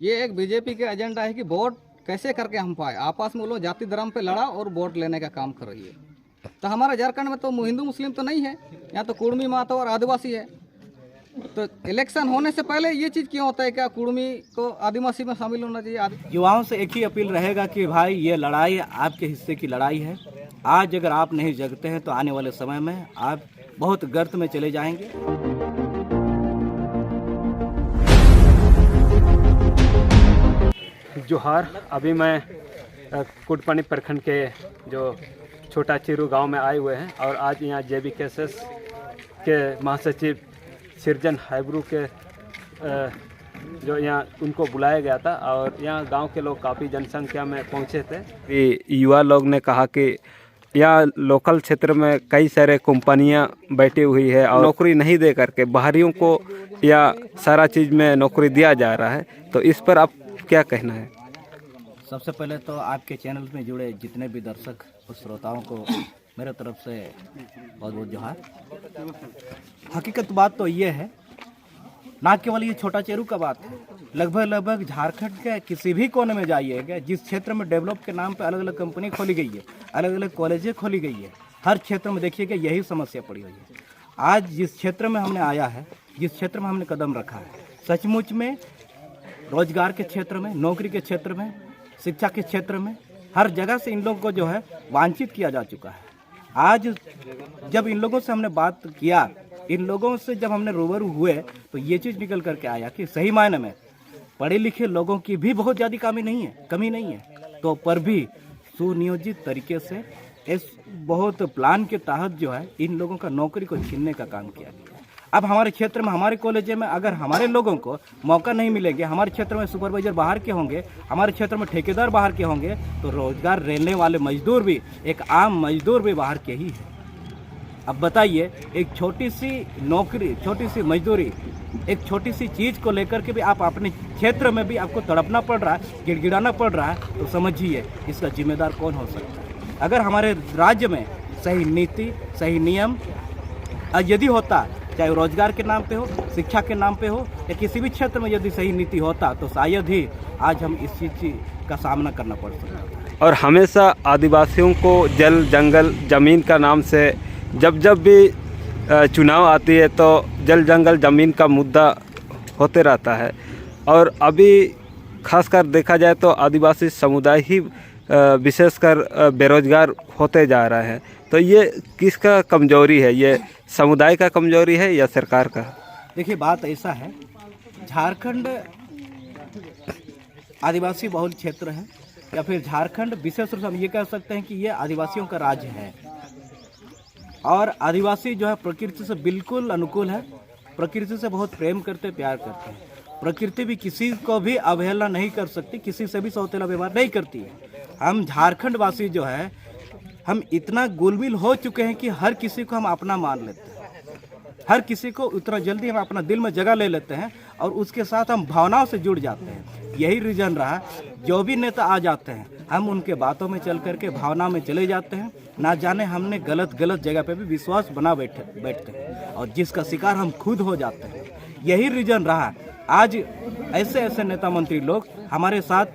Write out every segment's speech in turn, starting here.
ये एक बीजेपी के एजेंडा है कि वोट कैसे करके हम पाए, आपस में वो लोग जाति धर्म पे लड़ा और वोट लेने का काम कर रही है। तो हमारे झारखंड में तो हिंदू मुस्लिम तो नहीं है, यहाँ तो कुर्मी माता और आदिवासी है। तो इलेक्शन होने से पहले ये चीज़ क्यों होता है, क्या कुर्मी को आदिवासी में शामिल होना चाहिए? युवाओं से एक ही अपील रहेगा कि भाई ये लड़ाई आपके हिस्से की लड़ाई है। आज अगर आप नहीं जगते हैं तो आने वाले समय में आप बहुत गर्त में चले जाएंगे। जोहार। अभी मैं कुटपानी प्रखंड के जो छोटा चिरू गांव में आए हुए हैं और आज यहाँ JBKSS के महासचिव सृजन हाइब्रू के जो यहाँ उनको बुलाया गया था और यहाँ गांव के लोग काफ़ी जनसंख्या में पहुँचे थे। युवा लोग ने कहा कि यहाँ लोकल क्षेत्र में कई सारे कंपनियाँ बैठी हुई है और नौकरी नहीं दे करके बाहरियों को या सारा चीज़ में नौकरी दिया जा रहा है, तो इस पर आप क्या कहना है? सबसे पहले तो आपके चैनल में जुड़े जितने भी दर्शक और श्रोताओं को मेरे तरफ से बहुत बहुत जोहार। हकीकत बात तो ये है, ना केवल ये छोटा चेरू का बात है, लगभग झारखंड के किसी भी कोने में जाइएगा, जिस क्षेत्र में डेवलप के नाम पे अलग अलग कंपनी खोली गई है, अलग अलग कॉलेजें खोली गई है, हर क्षेत्र में देखिएगा यही समस्या पड़ी हुई है। आज जिस क्षेत्र में हमने आया है, जिस क्षेत्र में हमने कदम रखा है, सचमुच में रोजगार के क्षेत्र में, नौकरी के क्षेत्र में, शिक्षा के क्षेत्र में, हर जगह से इन लोगों को जो है वांछित किया जा चुका है। आज जब इन लोगों से हमने बात किया, इन लोगों से जब हमने रूबरू हुए, तो ये चीज़ निकल करके आया कि सही मायने में पढ़े लिखे लोगों की भी बहुत ज़्यादा कमी नहीं है, तो पर भी सुनियोजित तरीके से इस बहुत प्लान के तहत जो है इन लोगों का नौकरी को छीनने का काम किया गया। अब हमारे क्षेत्र में, हमारे कॉलेज में अगर हमारे लोगों को मौका नहीं मिलेंगे, हमारे क्षेत्र में सुपरवाइजर बाहर के होंगे, हमारे क्षेत्र में ठेकेदार बाहर के होंगे, तो रोजगार लेने वाले मजदूर भी, एक आम मजदूर भी बाहर के ही है। अब बताइए, एक छोटी सी नौकरी, छोटी सी मजदूरी, एक छोटी सी चीज़ को लेकर के भी आप अपने क्षेत्र में भी आपको तड़पना पड़ रहा है, गिड़गिड़ाना पड़ रहा है, तो समझिए इसका जिम्मेदार कौन हो सकता है। अगर हमारे राज्य में सही नीति, सही नियम यदि होता, चाहे रोजगार के नाम पे हो, शिक्षा के नाम पे हो, या किसी भी क्षेत्र में यदि सही नीति होता, तो शायद ही आज हम इस चीज़ का सामना करना पड़ सकता। और हमेशा आदिवासियों को जल जंगल ज़मीन का नाम से जब भी चुनाव आती है तो जल जंगल ज़मीन का मुद्दा होते रहता है। और अभी खासकर देखा जाए तो आदिवासी समुदाय ही विशेषकर बेरोजगार होते जा रहे हैं। तो ये किसका कमजोरी है? ये समुदाय का कमजोरी है या सरकार का? देखिए, बात ऐसा है, झारखंड आदिवासी बहुल क्षेत्र है, या फिर झारखंड विशेष रूप से हम ये कह सकते हैं कि ये आदिवासियों का राज्य है। और आदिवासी जो है प्रकृति से बिल्कुल अनुकूल है, प्रकृति से बहुत प्रेम करते, प्यार करते हैं। प्रकृति भी किसी को भी अवहेलना नहीं कर सकती, किसी से भी सौतेला व्यवहार नहीं करती है। हम झारखंड वासी जो है, हम इतना गुलमिल हो चुके हैं कि हर किसी को हम अपना मान लेते हैं, हर किसी को उतना जल्दी हम अपना दिल में जगह ले लेते हैं और उसके साथ हम भावनाओं से जुड़ जाते हैं। यही रीज़न रहा, जो भी नेता आ जाते हैं हम उनके बातों में चल करके भावना में चले जाते हैं, ना जाने हमने गलत जगह पे भी विश्वास बना बैठते हैं और जिसका शिकार हम खुद हो जाते हैं। यही रीज़न रहा, आज ऐसे नेता मंत्री लोग हमारे साथ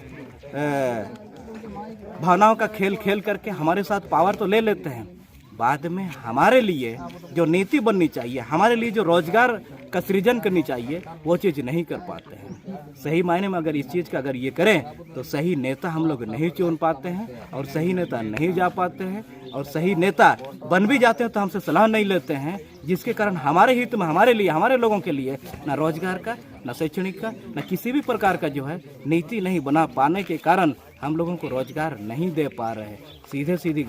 भावनाओं का खेल करके हमारे साथ पावर तो ले लेते हैं, बाद में हमारे लिए जो नीति बननी चाहिए, हमारे लिए जो रोजगार का सृजन करनी चाहिए, वो चीज़ नहीं कर पाते हैं। सही मायने में अगर इस चीज़ का अगर ये करें तो सही नेता हम लोग नहीं चुन पाते हैं और सही नेता नहीं जा पाते हैं, और सही नेता बन भी जाते हैं तो हमसे सलाह नहीं लेते हैं, जिसके कारण हमारे हित में, हमारे लिए, हमारे लोगों के लिए ना रोजगार का, ना शैक्षणिक का, ना किसी भी प्रकार का जो है नीति नहीं बना पाने के कारण हम लोगों को रोजगार नहीं दे पा रहे हैं। सीधी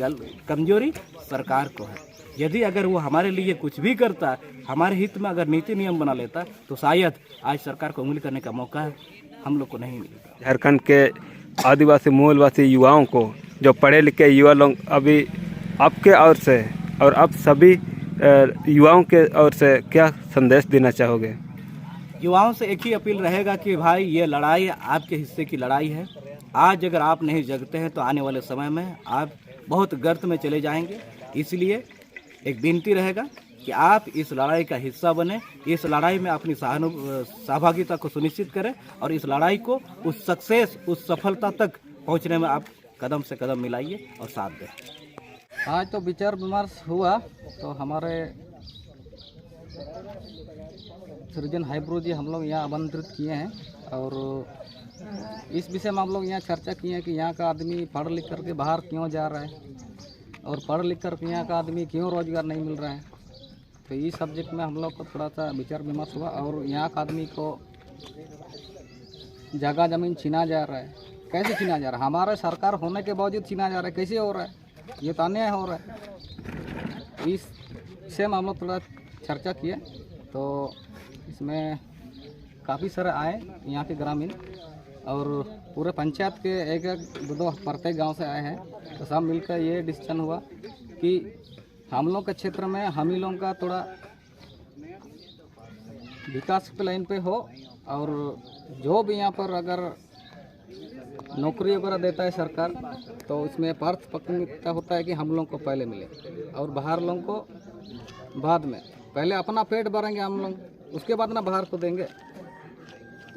कमजोरी सरकार को है। यदि अगर वो हमारे लिए कुछ भी करता, हमारे हित में अगर नीति नियम बना लेता, तो शायद आज सरकार को उंगली करने का मौका हम लोग को नहीं मिलता। झारखंड के आदिवासी मूलवासी युवाओं को, जो पढ़े लिखे युवा लोग, अभी आपके ओर से और आप सभी युवाओं के ओर से क्या संदेश देना चाहोगे? युवाओं से एक ही अपील रहेगा कि भाई ये लड़ाई आपके हिस्से की लड़ाई है। आज अगर आप नहीं जगते हैं तो आने वाले समय में आप बहुत गर्त में चले जाएंगे। इसलिए एक विनती रहेगा कि आप इस लड़ाई का हिस्सा बने, इस लड़ाई में अपनी सहभागिता को सुनिश्चित करें और इस लड़ाई को उस सक्सेस, उस सफलता तक पहुंचने में आप कदम से कदम मिलाइए और साथ दें। आज तो विचार विमर्श हुआ, तो हमारे सृजन हाइब्रो जी हम लोग यहाँ आमंत्रित किए हैं और इस विषय में हम लोग यहाँ चर्चा किए हैं कि यहाँ का आदमी पढ़ लिख करके बाहर क्यों जा रहा है और पढ़ लिख करके यहाँ का आदमी क्यों रोजगार नहीं मिल रहा है। तो इस सब्जेक्ट में हम लोग को थोड़ा सा विचार विमर्श हुआ और यहाँ का आदमी को जगह ज़मीन छीना जा रहा है। कैसे छीना जा रहा है? हमारे सरकार होने के बावजूद छीना जा रहा है। कैसे हो रहा है? ये तो अन्याय हो रहा है। इस विषय में हम लोग थोड़ा चर्चा किए, तो इसमें काफ़ी सारे आए यहाँ के ग्रामीण और पूरे पंचायत के एक दो प्रत्येक गांव से आए हैं। तो सब मिलकर ये डिसीजन हुआ कि हम लोग के क्षेत्र में हम ही लोगों का थोड़ा विकास के लाइन पे हो और जो भी यहाँ पर अगर नौकरी वगैरह देता है सरकार, तो उसमें प्राथमिकता होता है कि हम लोग को पहले मिले और बाहर लोगों को बाद में। पहले अपना पेट भरेंगे हम लोग, उसके बाद ना बाहर को देंगे।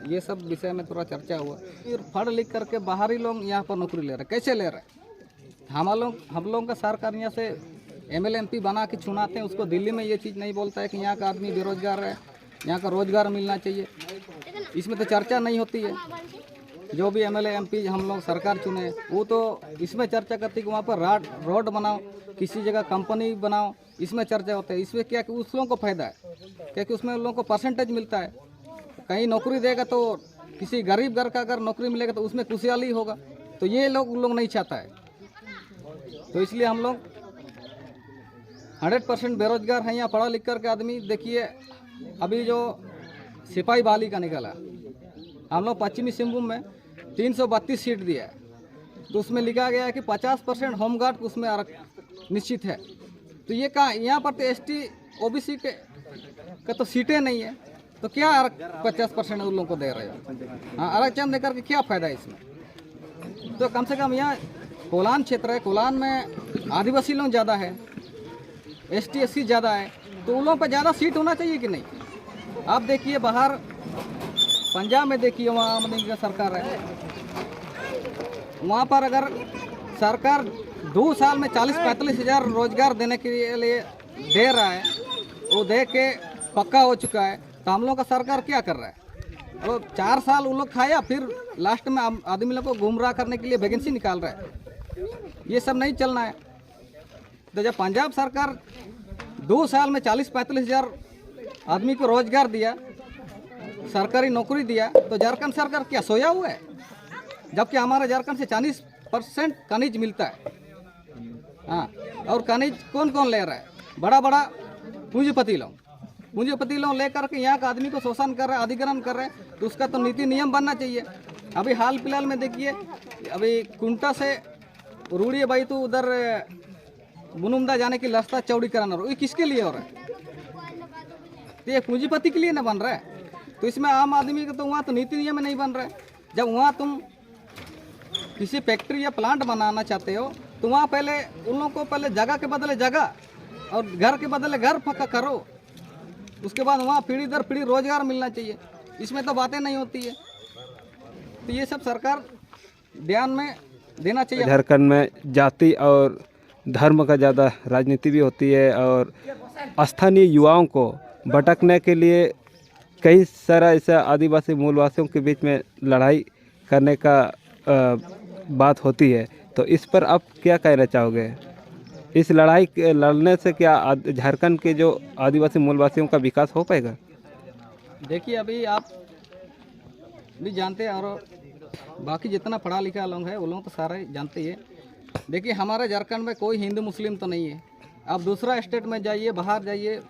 ये सब विषय में थोड़ा चर्चा हुआ। फिर पढ़ लिख करके बाहरी लोग यहाँ पर नौकरी ले रहे हैं। कैसे ले रहे हैं? हम लोगों का सरकार यहाँ से MLA MP बना के चुनाते हैं, उसको दिल्ली में ये चीज़ नहीं बोलता है कि यहाँ का आदमी बेरोजगार है, यहाँ का रोजगार मिलना चाहिए। इसमें तो चर्चा नहीं होती है। जो भी MLA MP हम लोग सरकार चुने वो तो इसमें चर्चा करती है कि वहाँ पर रोड बनाओ, किसी जगह कंपनी बनाओ, इसमें चर्चा होता है। इसमें क्या कि उस लोगों को फायदा है, क्योंकि उसमें उन लोगों को परसेंटेज मिलता है। कहीं नौकरी देगा तो किसी गरीब घर का अगर नौकरी मिलेगा तो उसमें खुशहाली होगा। तो ये लोग नहीं चाहता है। तो इसलिए हम लोग 100% बेरोजगार हैं यहाँ पढ़ा लिख कर के आदमी। देखिए अभी जो सिपाही बहाली का निकला, हम लोग पश्चिमी सिंहभूम में 332 सीट दिया है, तो उसमें लिखा गया है कि 50% होमगार्ड उसमें निश्चित है। तो ये कहाँ, यहाँ पर तो ST OBC के तो सीटें नहीं है, तो क्या 50% उन लोगों को दे रहे हो? हाँ, आरक्षण देकर के क्या फ़ायदा है इसमें? तो कम से कम यहाँ कोलान क्षेत्र है, कोलान में आदिवासी लोग ज़्यादा है, ST SC ज़्यादा है, तो उन लोगों पर ज़्यादा सीट होना चाहिए कि नहीं? आप देखिए बाहर पंजाब में देखिए, वहाँ आम आदमी की सरकार है, वहाँ पर अगर सरकार 2 साल में 40-45 हज़ार रोजगार देने के लिए दे रहा है, वो दे के पक्का हो चुका है, तो हम लोग का सरकार क्या कर रहा है? वो 4 साल उन लोग खाया, फिर लास्ट में आदमी लोग को गुमराह करने के लिए वैकेंसी निकाल रहा है। ये सब नहीं चलना है। तो जब पंजाब सरकार 2 साल में 40-45 हज़ार आदमी को रोजगार दिया, सरकारी नौकरी दिया, तो झारखंड सरकार क्या सोया हुआ है? जबकि हमारे झारखंड से 40% खनिज मिलता है। हाँ, और खनिज कौन कौन ले रहा है? बड़ा बड़ा पूंजीपति लोग लेकर के यहाँ का आदमी को शोषण कर रहे हैं, अधिग्रहण कर रहे हैं। तो उसका तो नीति नियम बनना चाहिए। अभी हाल फिलहाल में देखिए, अभी कुंटा से रूढ़ी बाई तो उधर बुनुमदा जाने की रास्ता चौड़ी कराना, ये किसके लिए हो रहा है? तो ये पूंजीपति के लिए ना बन रहा है। तो इसमें आम आदमी का तो वहाँ तो नीति नियम नहीं बन रहा है। जब वहाँ तुम किसी फैक्ट्री या प्लांट बनाना चाहते हो, तो वहाँ पहले उन लोगों को पहले जगह के बदले जगह और घर के बदले घर पक्का करो, उसके बाद वहाँ पीढ़ी दर पीढ़ी रोजगार मिलना चाहिए। इसमें तो बातें नहीं होती है। तो ये सब सरकार ध्यान में देना चाहिए। झारखंड में जाति और धर्म का ज़्यादा राजनीति भी होती है और स्थानीय युवाओं को भटकने के लिए कई सारा ऐसा आदिवासी मूलवासियों के बीच में लड़ाई करने का बात होती है। तो इस पर आप क्या कहना चाहोगे? इस लड़ाई लड़ने से क्या झारखंड के जो आदिवासी मूलवासियों का विकास हो पाएगा? देखिए अभी आप भी जानते हैं और बाकी जितना पढ़ा लिखा लोग हैं वो लोग तो सारे जानते ही है। देखिए हमारे झारखंड में कोई हिंदू मुस्लिम तो नहीं है। आप दूसरा स्टेट में जाइए, बाहर जाइए,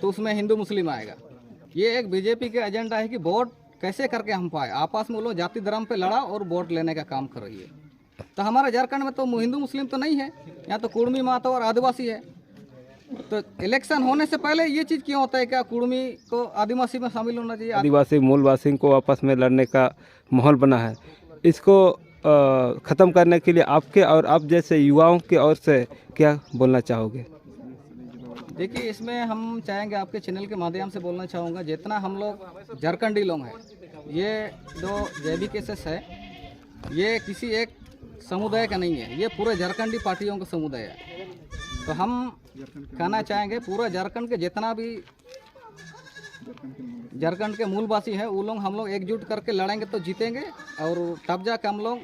तो उसमें हिंदू मुस्लिम आएगा। ये एक बीजेपी का एजेंडा है कि वोट कैसे करके हम पाए। आपस में वो लोग जाति धर्म पे लड़ा और वोट लेने का काम कर रही है। तो हमारे झारखंड में तो हिंदू मुस्लिम तो नहीं है, यहाँ तो कुर्मी माता और आदिवासी है। तो इलेक्शन होने से पहले ये चीज़ क्यों होता है? क्या कुर्मी को आदिवासी में शामिल होना चाहिए? आदिवासी मूलवासी को आपस में लड़ने का माहौल बना है। इसको ख़त्म करने के लिए आपके और आप जैसे युवाओं की ओर से क्या बोलना चाहोगे? देखिए, इसमें हम चाहेंगे, आपके चैनल के माध्यम से बोलना चाहूँगा, जितना हम लोग झारखंडी लोग हैं, ये जो JBKSS है, ये किसी एक समुदाय का नहीं है, ये पूरे झारखंडी पार्टियों का समुदाय है। तो हम कहना चाहेंगे पूरा झारखंड के जितना भी झारखंड के मूलवासी हैं, वो लोग हम लोग एकजुट करके लड़ेंगे तो जीतेंगे। और तब जाकर हम लोग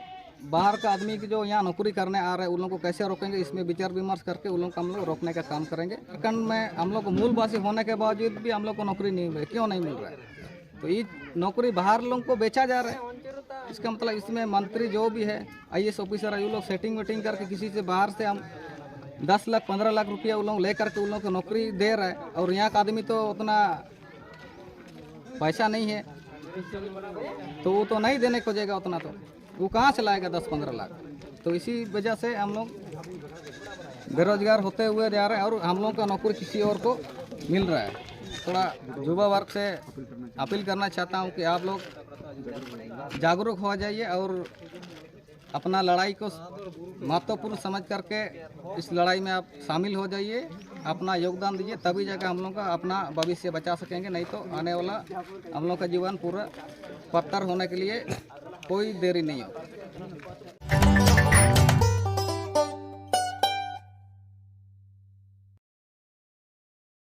बाहर का आदमी की जो यहाँ नौकरी करने आ रहे हैं, उन लोगों को कैसे रोकेंगे, इसमें विचार विमर्श करके उन लोग को हम लोग रोकने का काम करेंगे। झारखंड में हम लोग को मूलवासी होने के बावजूद भी हम लोग को नौकरी नहीं मिल रही, क्यों नहीं मिल रहा है? तो ये नौकरी बाहर लोगों को बेचा जा रहा है। इसका मतलब इसमें मंत्री जो भी है, IAS ऑफिसर है, ये लोग सेटिंग वेटिंग करके किसी से बाहर से हम 10 लाख 15 लाख रुपया उन लोग ले करके उन लोगों को नौकरी दे रहा है। और यहाँ का आदमी तो उतना पैसा नहीं है, तो वो तो नहीं देने खोजेगा उतना, तो वो कहाँ से लाएगा 10-15 लाख। तो इसी वजह से हम लोग बेरोजगार होते हुए जा रहे हैं और हम लोगों का नौकरी किसी और को मिल रहा है। थोड़ा युवा वर्ग से अपील करना चाहता हूँ कि आप लोग जागरूक हो जाइए और अपना लड़ाई को महत्वपूर्ण समझ करके इस लड़ाई में आप शामिल हो जाइए, अपना योगदान दीजिए, तभी जाकर हम लोग का अपना भविष्य बचा सकेंगे। नहीं तो आने वाला हम लोग का जीवन पूरा पत्थर होने के लिए कोई देरी नहीं होगी।